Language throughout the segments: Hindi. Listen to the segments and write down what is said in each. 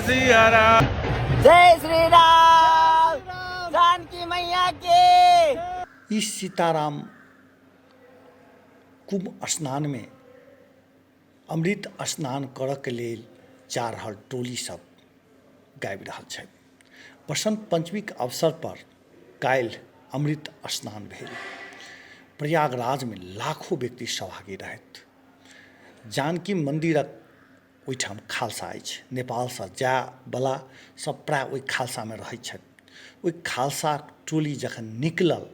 सिया राम। जय श्री राम, जानकी मैया की। इस सीताराम कुंभ स्नान में अमृत स्नान करऽ के लेल जा रहल टोली सब गाबि रहल छथि। बसंत पंचमीक अवसर पर काल्हि अमृत स्नान भेल। प्रयागराज में लाखों व्यक्ति सहभागी रहथि। जानकी मंदिरक ओहिठाम खालसा अछि। नेपाल से जायवला सब प्राय ओहि खालसा में रहैत छथि। ओहि खालसा टोली जखन निकलल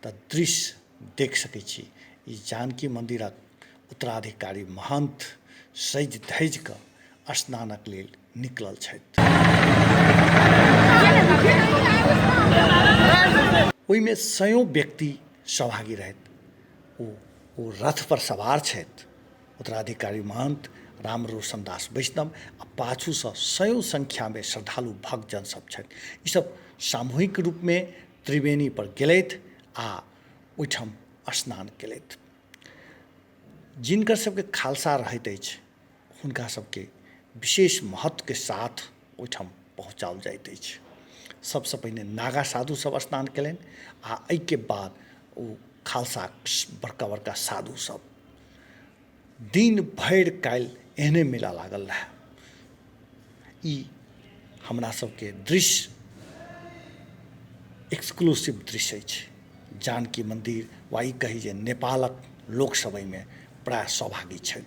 तऽ दृश्य देख सकैत छी। ई जानकी मंदिरक उत्तराधिकारी महंत सजि धजि कऽ स्नानक लेल निकलल छथि। ओहिमे सयों व्यक्ति सहभागी रहथि। ओ रथ पर सवार छथि। उत्तराधिकारी महंत राम रोशन दास वैष्णव आ पाछूसँ सयों संख्या में श्रद्धालु भक्तजन सब छथि। ई सब सामूहिक रूप में त्रिवेणी पर गेलथि आ ओहिठाम स्नान केलथि। जिनकर सबके खालसा रहैत अछि हुनका सबके विशेष महत्व के साथ ओहिठाम पहुँचाओल जाइत अछि। सबसँ पहिने नागा साधु सब स्नान केलनि आ एहिके बाद ओ खालसा बड़का बड़का साधु सब दिन भरि काल्हि एहने मेला लागल रहे। ई हमरा सबके दृश्य एक्सक्लूसिव दृश्य अछि। जानकी मंदिर वा ई कही जे नेपालक लोकसभ एहिमे प्राय सहभागी छथि।